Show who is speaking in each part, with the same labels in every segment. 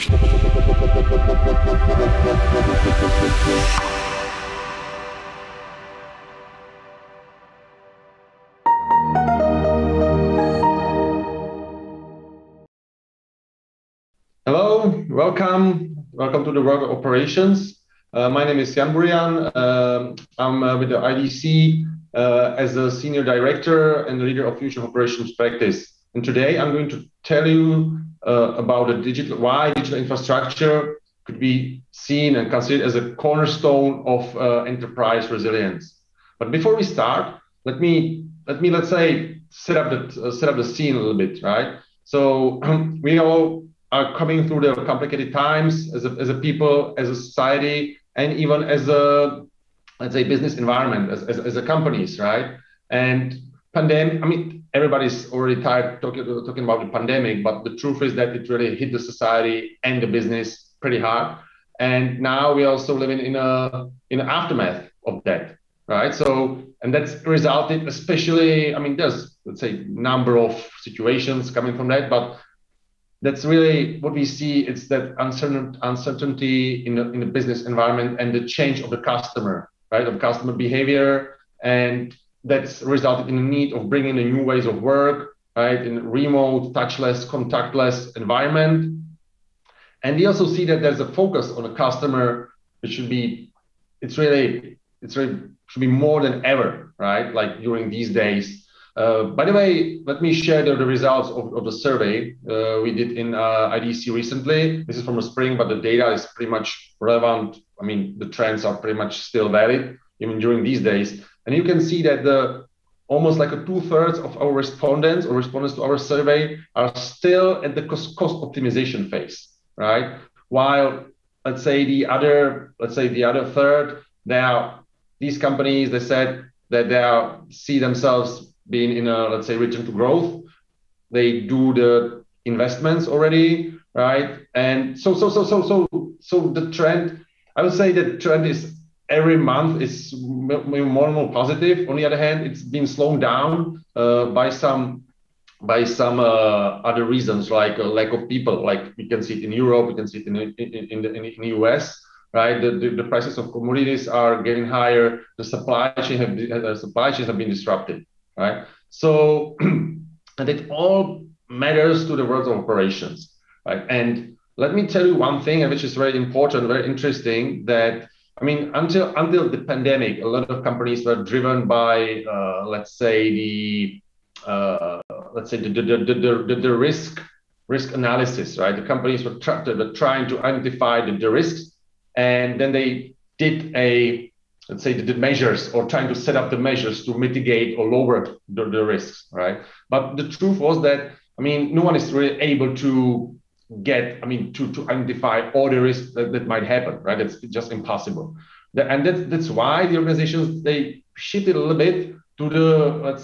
Speaker 1: Hello, welcome to the world of operations. My name is Jan Burian. I'm with the IDC as a senior director and leader of future operations practice. And today I'm going to tell you about why digital infrastructure could be seen and considered as a cornerstone of enterprise resilience. But before we start, let's say set up the scene a little bit, right? So we all are coming through the complicated times as a people, as a society, and even as a, let's say, business environment, as a companies, right? And pandemic, I mean, everybody's already tired talking about the pandemic, but the truth is that it really hit the society and the business pretty hard. And now we're also living in an aftermath of that, right? So, and that's resulted, especially, I mean, there's, let's say, number of situations coming from that, but that's really what we see. It's that uncertainty in the business environment and the change of the customer, right? Of customer behavior. And that's resulted in the need of bringing in new ways of work, right? In a remote, touchless, contactless environment. And we also see that there's a focus on the customer, which should be more than ever, right? Like during these days. By the way, let me share the results of the survey we did in IDC recently. This is from the spring, but the data is pretty much relevant. I mean, the trends are pretty much still valid even during these days. And you can see that almost like 2/3 of our respondents to our survey are still at the cost optimization phase, right? While let's say the other third, these companies, they said that see themselves being in a, let's say, return to growth. They do the investments already, right? And so the trend, I would say the trend is every month is more and more positive. On the other hand, it's been slowed down by some other reasons, like a lack of people. Like we can see it in Europe, we can see it in the US, right? The prices of commodities are getting higher. The supply chains have been disrupted. Right. So, and it all matters to the world of operations. Right. And let me tell you one thing, which is very important, very interesting, that I mean, until the pandemic, a lot of companies were driven by, let's say the risk analysis, right? The companies were trying to identify the risks, and then they did the measures, or trying to set up the measures to mitigate or lower the risks, right? But the truth was that, I mean, no one is really able to to identify all the risks that might happen, right? It's just impossible. And that's why the organizations, they shifted a little bit to the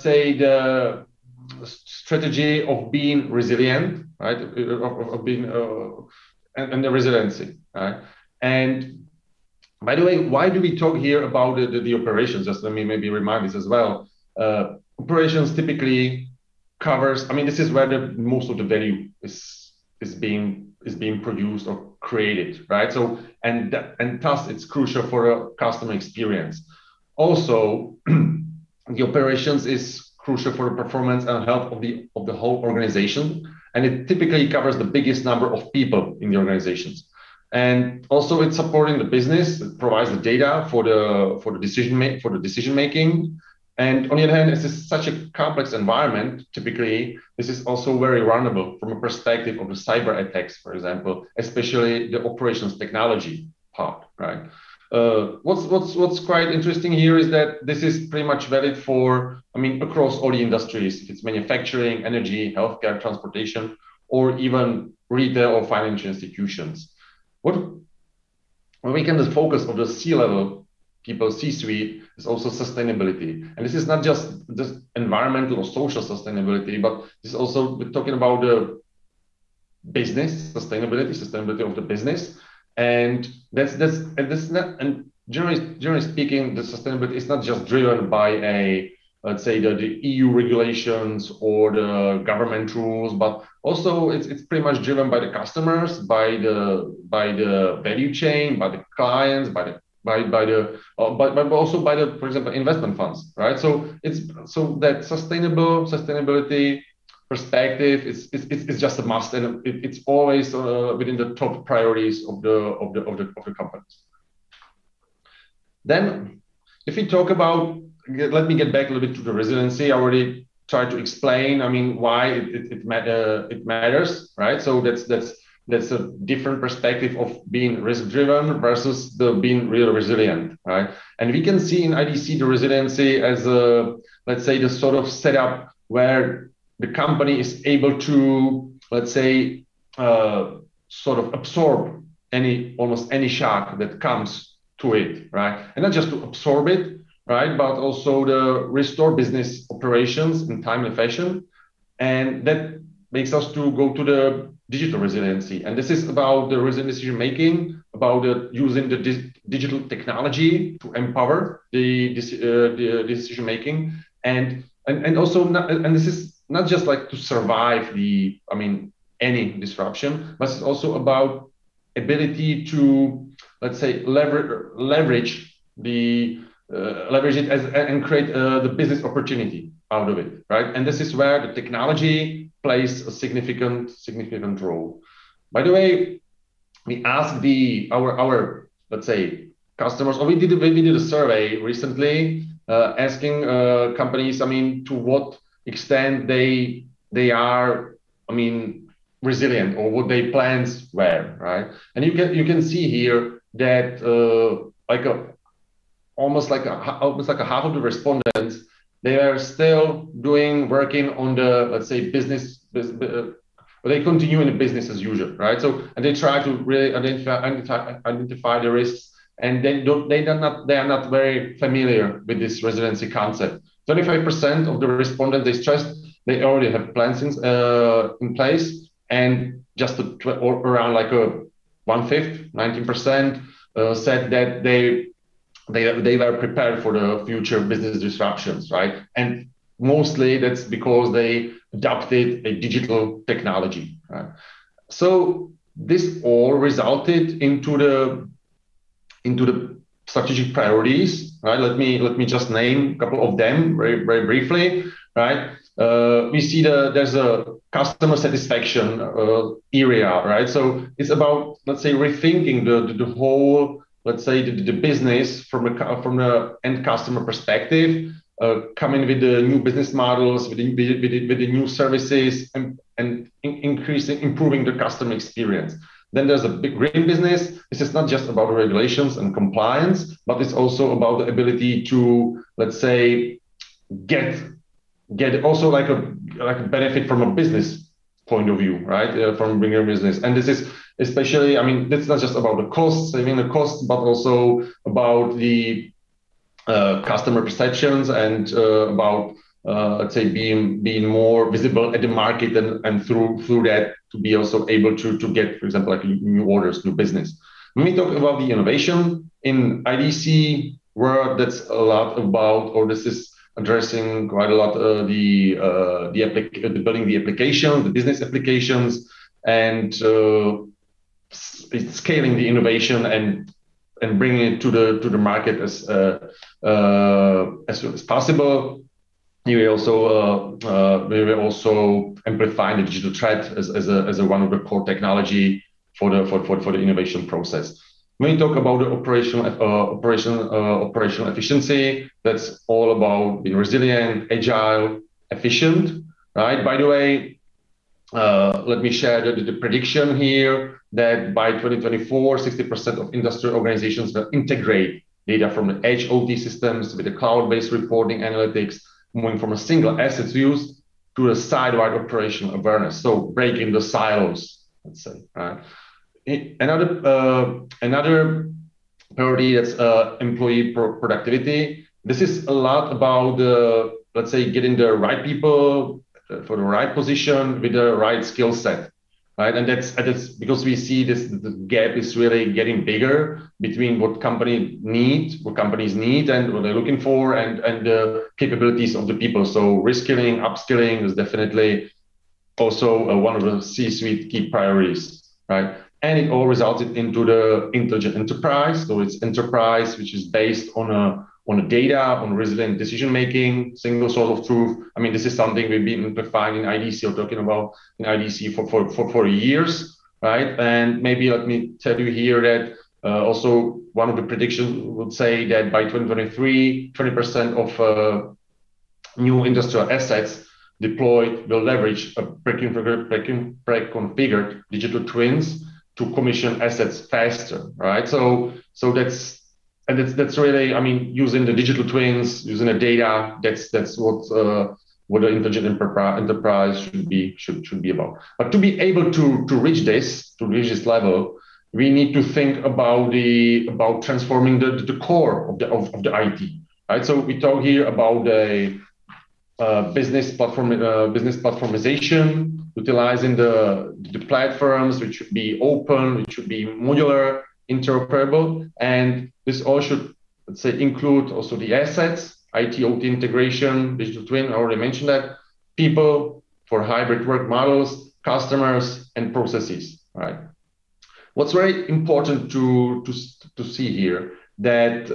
Speaker 1: strategy of being resilient, right? Of being, and the resiliency, right? And by the way, why do we talk here about the operations? Just let me maybe remind this as well. Operations typically covers, I mean, this is where most of the value is being produced or created, right? So, and thus it's crucial for a customer experience. Also, the operations is crucial for the performance and health of the whole organization. And it typically covers the biggest number of people in the organizations. And also it's supporting the business. It provides the data for the decision making. And on the other hand, this is such a complex environment. Typically, this is also very vulnerable from a perspective of the cyber attacks, for example, especially the operations technology part, right? What's quite interesting here is that this is pretty much valid for, I mean, across all the industries. If it's manufacturing, energy, healthcare, transportation, or even retail or financial institutions. When we can just focus on the C-level people, C-suite, is also sustainability. And this is not just environmental or social sustainability, but this is also, we're talking about the business sustainability of the business. And that's not, and generally speaking, the sustainability is not just driven by let's say the EU regulations or the government rules, but Also, it's pretty much driven by the customers, by the value chain, by the clients, but also by the, for example, investment funds, right? So that sustainability perspective is just a must, and it's always within the top priorities of the companies. Then, if we talk about, let me get back a little bit to the resiliency. I already tried to explain, I mean, why it matters, right? So that's a different perspective of being risk-driven versus the being really resilient, right? And we can see in IDC the resiliency as a, let's say, the sort of setup where the company is able to, let's say, sort of absorb almost any shock that comes to it, right? And not just to absorb it, right, but also to restore business operations in timely fashion. And that makes us to go to the digital resiliency. And this is about the resilience decision making, about using the digital technology to empower the decision making, and also this is not just like to survive any disruption, but it's also about ability to, let's say, leverage it and create the business opportunity out of it, right? And this is where the technology plays a significant role. By the way, we asked our let's say customers, or we did a survey recently asking companies, to what extent they are, resilient, or what their plans were, right? And you can see here that almost like a half of the respondents, they are still working on the, let's say, they continue in the business as usual, right? So, and they try to really identify the risks, and they are not very familiar with this resiliency concept. 25% of the respondents, they stressed they already have plans in place, and just around like a 1/5, 19% said that they were prepared for the future business disruptions, right? And mostly that's because they adopted a digital technology, right? So this all resulted into the strategic priorities, right? Let me just name a couple of them very briefly, right? We see there's a customer satisfaction area, right? So it's about, let's say, rethinking the whole, let's say, the business from the end customer perspective, coming with the new business models, with the new services, and improving the customer experience. Then there's a big green business. This is not just about regulations and compliance, but it's also about the ability to, let's say, get also like a benefit from a business point of view, right? From bigger business. And this is especially, that's not just about the cost, saving the cost, but also about the customer perceptions, and about, let's say, being more visible at the market, and through that to be also able to get, for example, like new orders, new business. When we talk about the innovation in IDC world, that's a lot about, or this is addressing quite a lot the building the application, the business applications, and scaling the innovation and bringing it to the market as soon as possible. We will also amplify the digital thread as one of the core technology for the innovation process. When we talk about the operational efficiency, that's all about being resilient, agile, efficient, right? By the way, let me share the prediction here that by 2024, 60% of industry organizations will integrate data from the edge OT systems with the cloud-based reporting analytics, moving from a single asset views to a side-wide operational awareness. So breaking the silos, let's say, right? Another priority, that's employee productivity. This is a lot about let's say, getting the right people for the right position with the right skill set, right? And that's because we see the gap is really getting bigger between what companies need, and what they're looking for, and the capabilities of the people. So reskilling, upskilling is definitely also one of the C-suite key priorities, right? And it all resulted into the intelligent enterprise. So it's enterprise which is based on a data, on resilient decision making, single source of truth. I mean, this is something we've been amplifying in IDC or talking about in IDC for years, right? And maybe let me tell you here that also one of the predictions would say that by 2023, 20% of new industrial assets deployed will leverage a pre-configured digital twins to commission assets faster, right? So that's really, I mean, using the digital twins, using the data, that's what the intelligent enterprise should be about. But to be able to reach this level, we need to think about transforming the core of the IT, right? So we talk here about the business platformization, utilizing the platforms which should be open, which should be modular, interoperable, and this all should, let's say, include also the assets, IT, OT integration, digital twin. I already mentioned that. People for hybrid work models, customers, and processes. Right. What's very important to see here that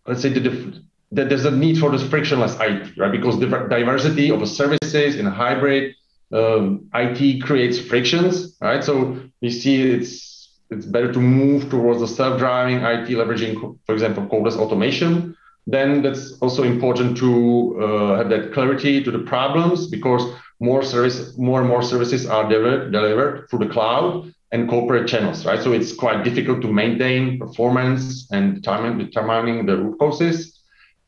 Speaker 1: let's say that there's a need for this frictionless IT, right? Because the diversity of services in a hybrid IT creates frictions, right? So we see it's better to move towards the self-driving IT, leveraging, for example, codeless automation. Then that's also important to have that clarity to the problems, because more and more services are delivered through the cloud and corporate channels, right? So it's quite difficult to maintain performance and determining the root causes.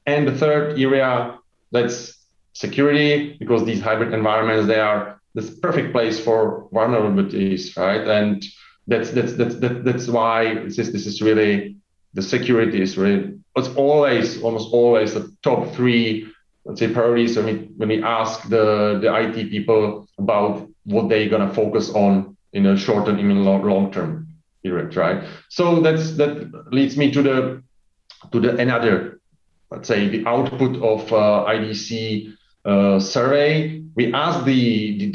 Speaker 1: And the third area, that's security, because these hybrid environments, they are this perfect place for vulnerabilities, right? And that's why this is really, the security is really, it's almost always the top three, let's say, priorities when we ask the IT people about what they're gonna focus on in a short and even long-term period, right? So that leads me to the another, let's say, the output of IDC survey. We asked the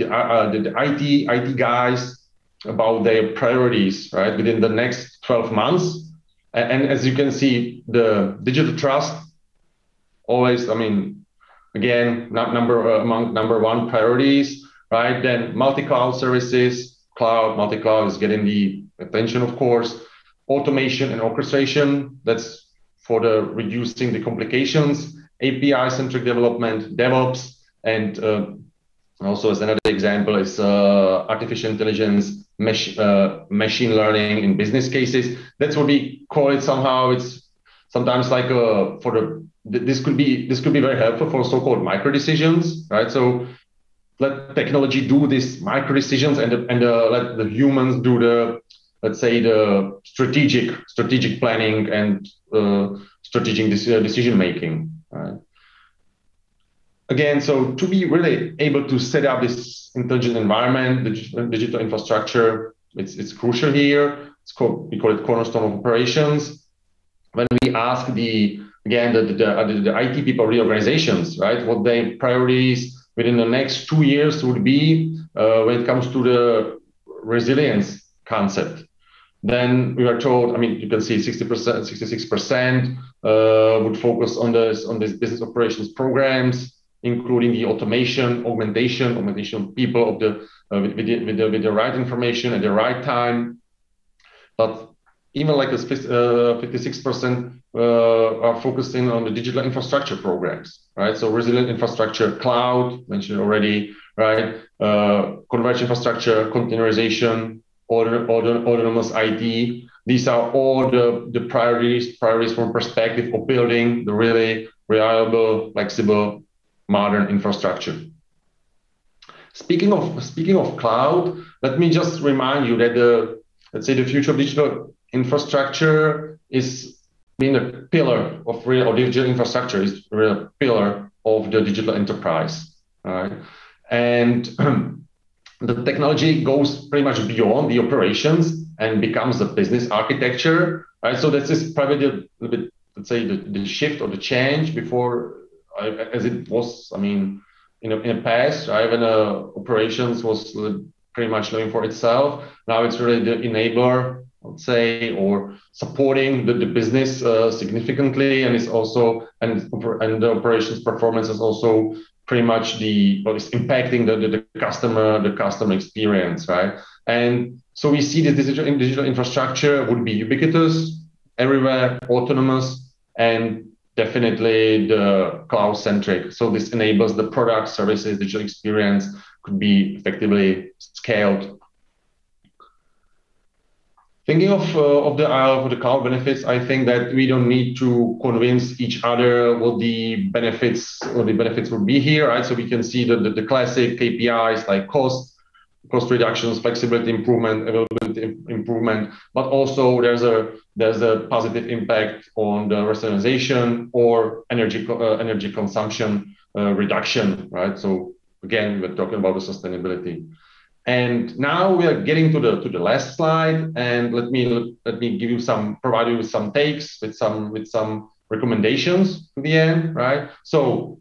Speaker 1: IT guys about their priorities, right, within the next 12 months. And as you can see, the digital trust always, I mean, again, among number one priorities, right? Then multi-cloud services. Multi-cloud is getting the attention, of course. Automation and orchestration, that's for the reducing the complications. API-centric development, DevOps, and also as another example is artificial intelligence, machine learning in business cases. That's what we call it somehow. It's sometimes like this could be very helpful for so-called micro decisions, right? So let technology do these micro decisions and let the humans do the, let's say, the strategic planning and strategic decision making. Right? Again, so to be really able to set up this intelligent environment, digital infrastructure, it's crucial here. We call it cornerstone of operations. When we ask the IT people, reorganizations, right, what their priorities within the next 2 years would be when it comes to the resilience concept, then we are told, I mean, you can see 60%, 66% would focus on this business operations programs, including the augmentation of people of with the right information at the right time. But even like this 56% are focusing on the digital infrastructure programs, right? So resilient infrastructure, cloud, mentioned already, right? Converged infrastructure, containerization, autonomous IT. These are all the priorities from perspective of building the really reliable, flexible, modern infrastructure. Speaking of cloud, let me just remind you that let's say the future of digital infrastructure is being a pillar of digital infrastructure is a real pillar of the digital enterprise, right? And the technology goes pretty much beyond the operations and becomes the business architecture, right? So this is probably a little bit, let's say, the shift or the change before, as it was, I mean, in the past, right, when operations was pretty much living for itself. Now it's really the enabler, let's say, or supporting the business significantly, and it's also and the operations performance is also pretty much it's impacting the customer experience, right? And so we see that digital infrastructure would be ubiquitous, everywhere, autonomous, and definitely the cloud-centric. So this enables the product, services, digital experience could be effectively scaled. Thinking of the cloud benefits, I think that we don't need to convince each other what the benefits would be here, right? So we can see the classic KPIs like cost reductions, flexibility improvement, availability improvement, but also there's a positive impact on the rationalization or energy consumption reduction, right? So again, we're talking about the sustainability. And now we are getting to the last slide, and let me provide you with some takes, with some recommendations to the end, right? So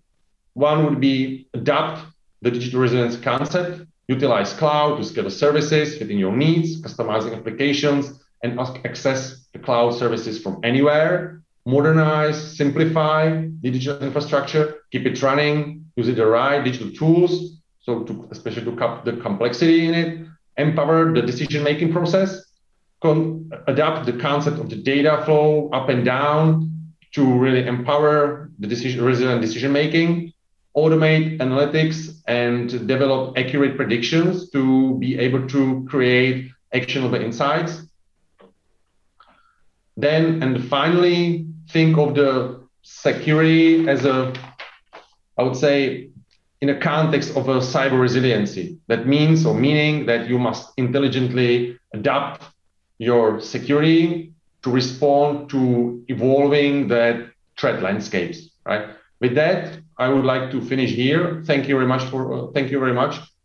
Speaker 1: one would be adapt the digital resilience concept, utilize cloud to scale the services fitting your needs, customizing applications, and access the cloud services from anywhere. Modernize, simplify the digital infrastructure, keep it running, use the right digital tools, so especially to cut the complexity in it, empower the decision-making process, adapt the concept of the data flow up and down to really empower the resilient decision-making, automate analytics, and develop accurate predictions to be able to create actionable insights. Then, and finally, think of the security as I would say, in a context of a cyber resiliency. That meaning that you must intelligently adapt your security to respond to evolving that threat landscapes, right? With that, I would like to finish here. Thank you very much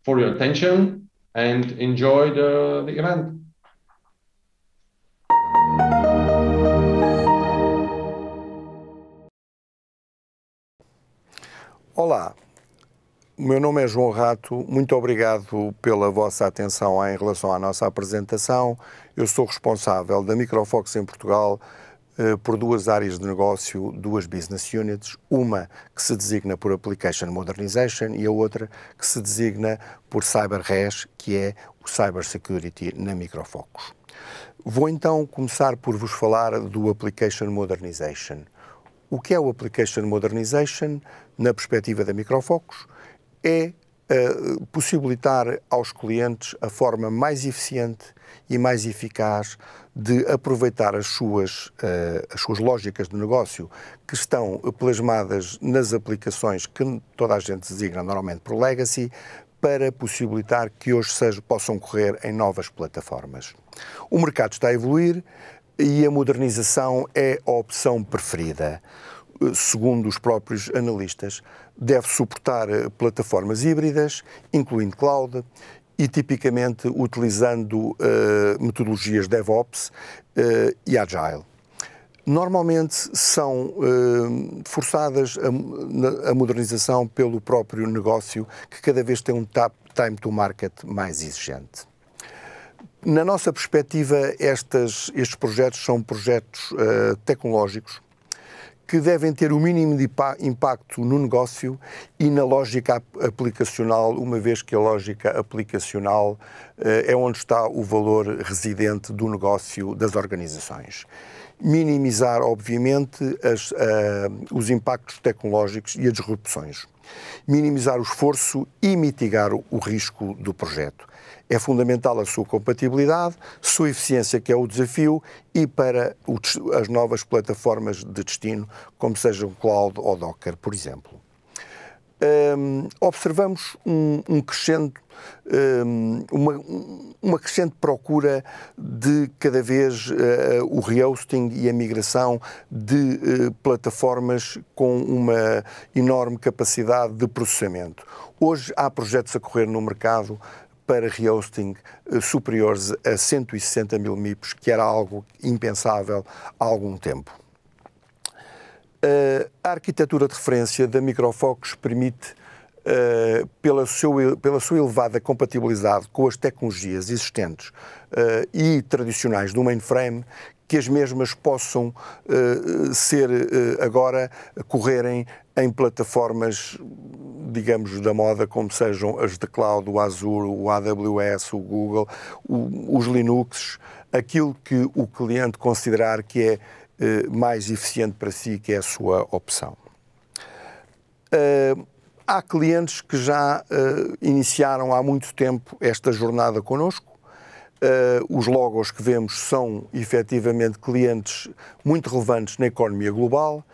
Speaker 1: for your attention, and enjoy the event.
Speaker 2: Olá, o meu nome é João Rato, muito obrigado pela vossa atenção em relação à nossa apresentação. Eu sou responsável da Microfox em Portugal por duas áreas de negócio, duas business units, uma que se designa por Application Modernization e a outra que se designa por CyberRes, que é o Cyber Security na Microfox. Vou então começar por vos falar do Application Modernization. O que é o Application Modernization na perspectiva da Microfox? É possibilitar aos clientes a forma mais eficiente e mais eficaz de aproveitar as suas lógicas de negócio que estão plasmadas nas aplicações que toda a gente designa normalmente por legacy, para possibilitar que hoje possam correr em novas plataformas. O mercado está a evoluir e a modernização é a opção preferida. Segundo os próprios analistas, deve suportar plataformas híbridas, incluindo cloud, e tipicamente utilizando metodologias DevOps e Agile. Normalmente são forçadas a modernização pelo próprio negócio, que cada vez tem um time to market mais exigente. Na nossa perspectiva, estes projetos são projetos tecnológicos que devem ter o mínimo de impacto no negócio e na lógica aplicacional, uma vez que a lógica aplicacional é onde está o valor residente do negócio das organizações. Minimizar, obviamente, os impactos tecnológicos e as disrupções. Minimizar o esforço e mitigar o risco do projeto. É fundamental a sua compatibilidade, sua eficiência, que é o desafio, e para as novas plataformas de destino, como sejam cloud ou Docker, por exemplo. Observamos uma crescente procura de cada vez o rehosting e a migração de plataformas com uma enorme capacidade de processamento. Hoje há projetos a correr no mercado para rehosting superiores a 160 mil MIPS, que era algo impensável há algum tempo. A arquitetura de referência da Microfox permite pela sua elevada compatibilidade com as tecnologias existentes e tradicionais do mainframe, que as mesmas possam correrem em plataformas, digamos, da moda, como sejam as de cloud, o Azure, o AWS, o Google, os Linux, aquilo que o cliente considerar que é mais eficiente para si, que é a sua opção. Há clientes que já iniciaram há muito tempo esta jornada connosco. Os logos que vemos são efetivamente clientes muito relevantes na economia global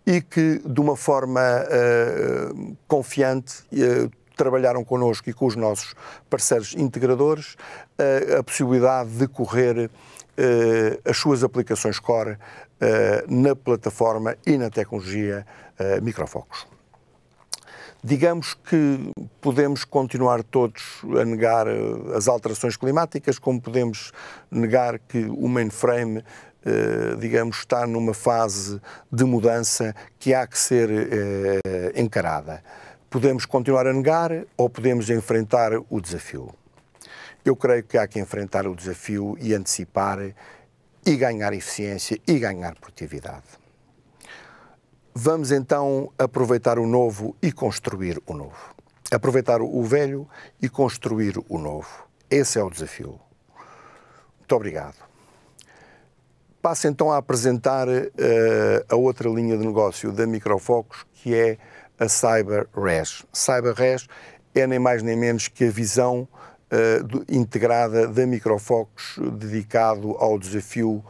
Speaker 2: e que, de uma forma confiante, trabalharam connosco e com os nossos parceiros integradores a possibilidade de correr as suas aplicações core na plataforma e na tecnologia Microfocus. Digamos que podemos continuar todos a negar as alterações climáticas, como podemos negar que o mainframe, digamos, está numa fase de mudança que há que ser encarada. Podemos continuar a negar ou podemos enfrentar o desafio. Eu creio que há que enfrentar o desafio e antecipar e ganhar eficiência e ganhar produtividade. Vamos então aproveitar o novo e construir o novo. Aproveitar o velho e construir o novo. Esse é o desafio. Muito obrigado. Passo então a apresentar a outra linha de negócio da Microfocus, que é a CyberRes. CyberRes é nem mais nem menos que a visão integrada da Microfocus dedicado ao desafio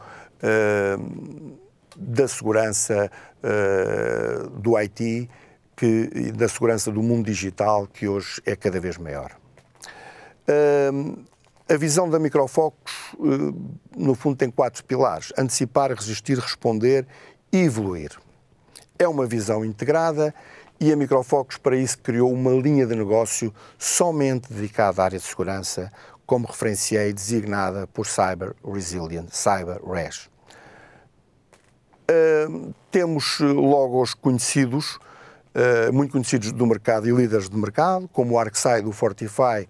Speaker 2: da segurança do IT e da segurança do mundo digital, que hoje é cada vez maior. A visão da Microfocus, no fundo, tem 4 pilares: antecipar, resistir, responder e evoluir. É uma visão integrada e a Microfocus, para isso, criou uma linha de negócio somente dedicada à área de segurança, como referenciei, designada por Cyber Resilient, CyberRes. Temos logos conhecidos, muito conhecidos do mercado e líderes de mercado, como o ArcSight, o Fortify,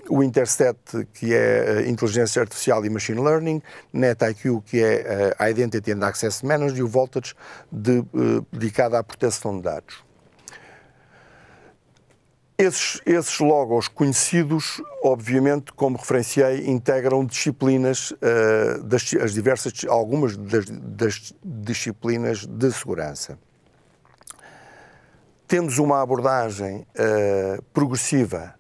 Speaker 2: o Intercept, que é Inteligência Artificial e Machine Learning, NetIQ, que é a Identity and Access Management, e o Voltage, dedicado à proteção de dados. Esses logos conhecidos, obviamente, como referenciei, integram disciplinas, algumas das disciplinas de segurança. Temos uma abordagem progressiva,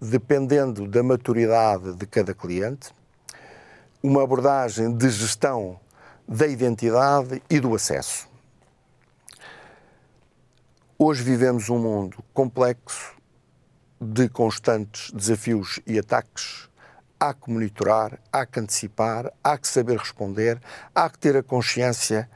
Speaker 2: dependendo da maturidade de cada cliente, uma abordagem de gestão da identidade e do acesso. Hoje vivemos um mundo complexo, de constantes desafios e ataques. Há que monitorar, há que antecipar, há que saber responder, há que ter a consciência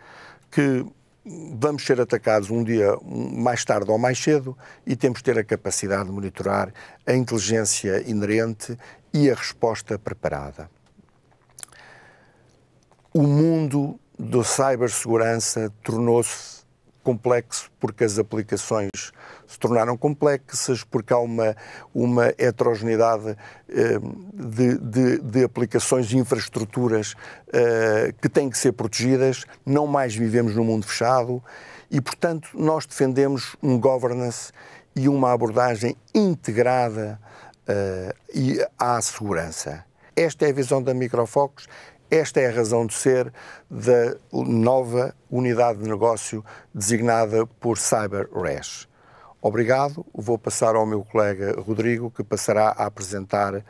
Speaker 2: que vamos ser atacados um dia mais tarde ou mais cedo e temos que ter a capacidade de monitorar a inteligência inerente e a resposta preparada. O mundo da cibersegurança tornou-se complexo porque as aplicações se tornaram complexas, porque há uma heterogeneidade de aplicações e infraestruturas que têm que ser protegidas. Não mais vivemos num mundo fechado e, portanto, nós defendemos um governance e uma abordagem integrada à segurança. Esta é a visão da Microfocus. Esta é a razão de ser da nova unidade de negócio designada por CyberRes. Obrigado. Vou passar ao meu colega Rodrigo, que passará a apresentar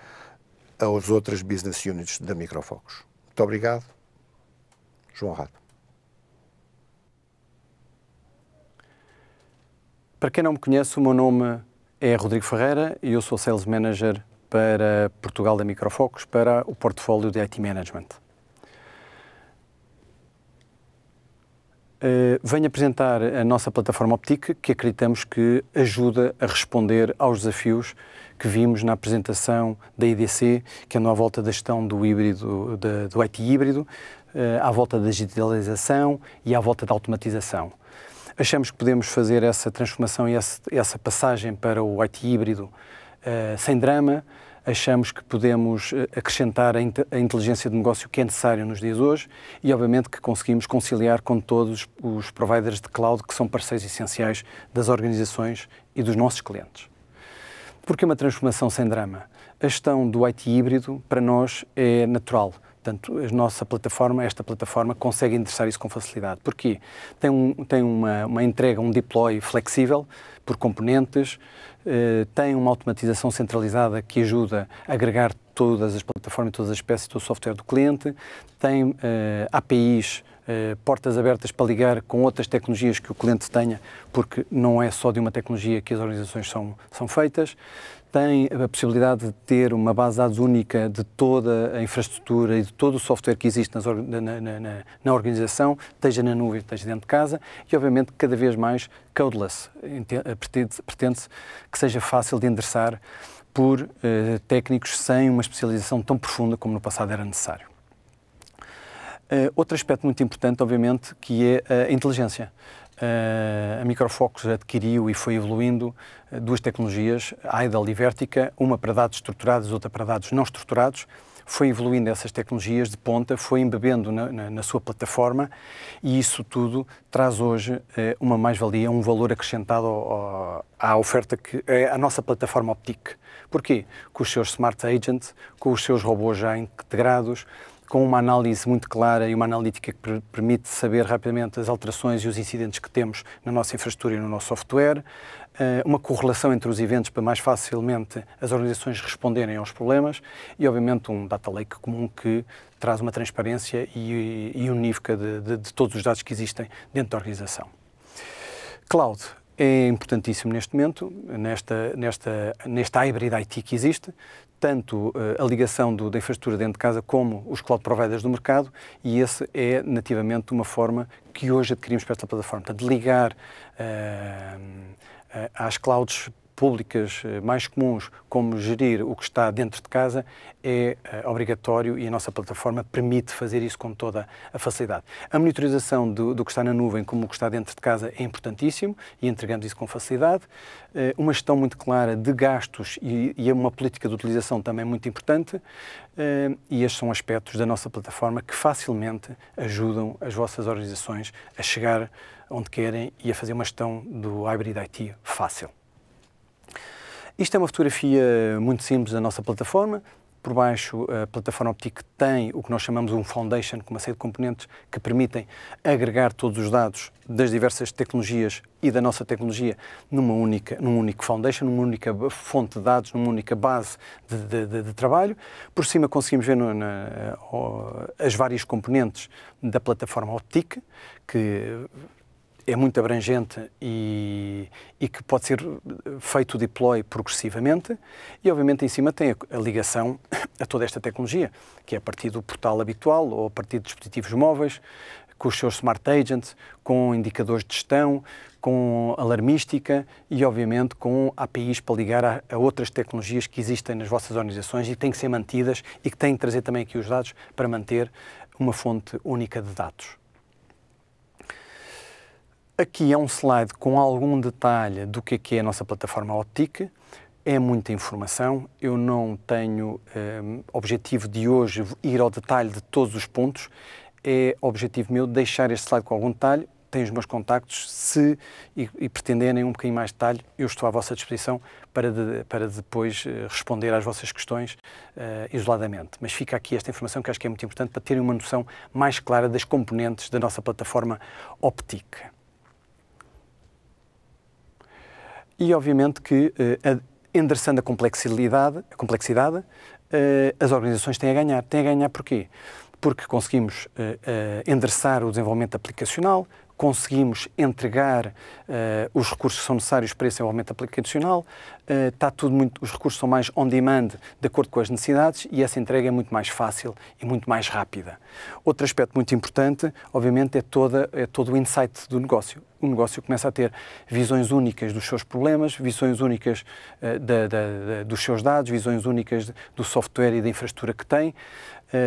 Speaker 2: as outras business units da Microfocus. Muito obrigado. João Rato.
Speaker 3: Para quem não me conhece, o meu nome é Rodrigo Ferreira e eu sou Sales Manager para Portugal da Microfocus, para o portfólio de IT Management. Venho apresentar a nossa plataforma Optic, que acreditamos que ajuda a responder aos desafios que vimos na apresentação da IDC, que andam à volta da gestão do híbrido, do IT híbrido, à volta da digitalização e à volta da automatização. Achamos que podemos fazer essa transformação e essa passagem para o IT híbrido sem drama. Achamos que podemos acrescentar a inteligência de negócio que é necessário nos dias de hoje e, obviamente, que conseguimos conciliar com todos os providers de cloud que são parceiros essenciais das organizações e dos nossos clientes. Porque uma transformação sem drama? A gestão do IT híbrido, para nós, é natural. Portanto, esta plataforma consegue endereçar isso com facilidade. Porquê? Tem uma entrega, um deploy flexível por componentes, tem uma automatização centralizada que ajuda a agregar todas as plataformas, todas as peças, todo o software do cliente, tem APIs, portas abertas para ligar com outras tecnologias que o cliente tenha, porque não é só de uma tecnologia que as organizações são feitas. Tem a possibilidade de ter uma base de dados única de toda a infraestrutura e de todo o software que existe na organização, esteja na nuvem, esteja dentro de casa, e obviamente cada vez mais codeless. Pretende-se que seja fácil de endereçar por técnicos sem uma especialização tão profunda como no passado era necessário. Outro aspecto muito importante, obviamente, que é a inteligência. A Micro Focus adquiriu e foi evoluindo duas tecnologias, a Idle e Vertica, uma para dados estruturados, outra para dados não estruturados. Foi evoluindo essas tecnologias de ponta, foi embebendo na sua plataforma e isso tudo traz hoje uma mais-valia, um valor acrescentado à oferta que é a nossa plataforma Optic. Porquê? Com os seus Smart Agents, com os seus robôs já integrados, com uma análise muito clara e uma analítica que permite saber rapidamente as alterações e os incidentes que temos na nossa infraestrutura e no nosso software, uma correlação entre os eventos para mais facilmente as organizações responderem aos problemas e, obviamente, um data lake comum que traz uma transparência e unívoca de todos os dados que existem dentro da organização. Cloud é importantíssimo neste momento, nesta hybrid IT que existe, tanto a ligação da infraestrutura dentro de casa como os cloud providers do mercado, e esse é nativamente uma forma que hoje adquirimos para esta plataforma. Portanto, ligar às clouds públicas mais comuns, como gerir o que está dentro de casa, é obrigatório e a nossa plataforma permite fazer isso com toda a facilidade. A monitorização do que está na nuvem, como o que está dentro de casa, é importantíssimo e entregamos isso com facilidade. Uma gestão muito clara de gastos e uma política de utilização também muito importante. E estes são aspectos da nossa plataforma que facilmente ajudam as vossas organizações a chegar onde querem e a fazer uma gestão do Hybrid IT fácil. Isto é uma fotografia muito simples da nossa plataforma. Por baixo, a plataforma Optic tem o que nós chamamos um foundation, com uma série de componentes que permitem agregar todos os dados das diversas tecnologias e da nossa tecnologia num único foundation, numa única fonte de dados, numa única base de trabalho. Por cima conseguimos ver as várias componentes da plataforma Optic, que é muito abrangente e que pode ser feito o deploy progressivamente e, obviamente, em cima tem a ligação a toda esta tecnologia, que é a partir do portal habitual ou a partir de dispositivos móveis, com os seus Smart Agents, com indicadores de gestão, com alarmística e, obviamente, com APIs para ligar a outras tecnologias que existem nas vossas organizações e que têm que ser mantidas e que têm que trazer também aqui os dados para manter uma fonte única de dados. Aqui é um slide com algum detalhe do que é a nossa plataforma Optic. É muita informação. Eu não tenho objetivo de hoje ir ao detalhe de todos os pontos. É objetivo meu deixar este slide com algum detalhe. Tenho os meus contactos. Se pretenderem um bocadinho mais de detalhe, eu estou à vossa disposição para depois responder às vossas questões isoladamente. Mas fica aqui esta informação que acho que é muito importante para terem uma noção mais clara das componentes da nossa plataforma Optic. E, obviamente, que endereçando a complexidade, as organizações têm a ganhar. Têm a ganhar porquê? Porque conseguimos endereçar o desenvolvimento aplicacional, conseguimos entregar os recursos que são necessários para esse desenvolvimento aplicacional, os recursos são mais on-demand, de acordo com as necessidades, e essa entrega é muito mais fácil e muito mais rápida. Outro aspecto muito importante, obviamente, é todo o insight do negócio. O negócio começa a ter visões únicas dos seus problemas, visões únicas dos seus dados, visões únicas do software e da infraestrutura que tem,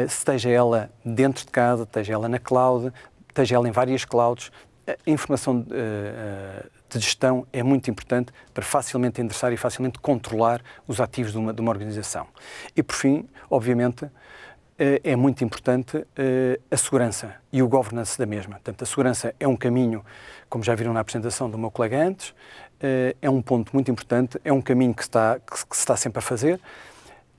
Speaker 3: esteja ela dentro de casa, esteja ela na cloud, esteja ela em várias clouds, A informação de gestão é muito importante para facilmente endereçar e facilmente controlar os ativos de uma organização. E, por fim, obviamente, é muito importante a segurança e o governance da mesma. Portanto, a segurança é um caminho, como já viram na apresentação do meu colega antes, é um ponto muito importante, é um caminho que se está sempre a fazer,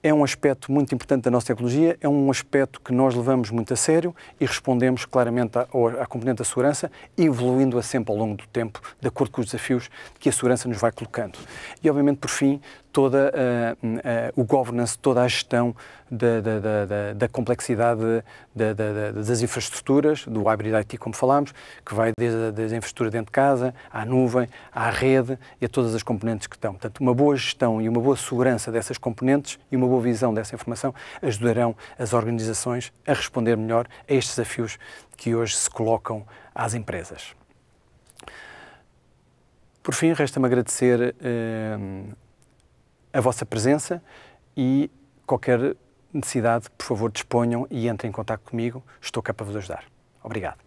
Speaker 3: é um aspecto muito importante da nossa tecnologia, é um aspecto que nós levamos muito a sério e respondemos claramente à componente da segurança, evoluindo-a sempre ao longo do tempo, de acordo com os desafios que a segurança nos vai colocando. E, obviamente, por fim, toda o governance, toda a gestão da complexidade das infraestruturas, do hybrid IT, como falámos, que vai desde a infraestrutura dentro de casa, à nuvem, à rede e a todas as componentes que estão. Portanto, uma boa gestão e uma boa segurança dessas componentes e uma boa visão dessa informação ajudarão as organizações a responder melhor a estes desafios que hoje se colocam às empresas. Por fim, resta-me agradecer a vossa presença e qualquer necessidade, por favor, disponham e entrem em contato comigo. Estou cá para vos ajudar. Obrigado.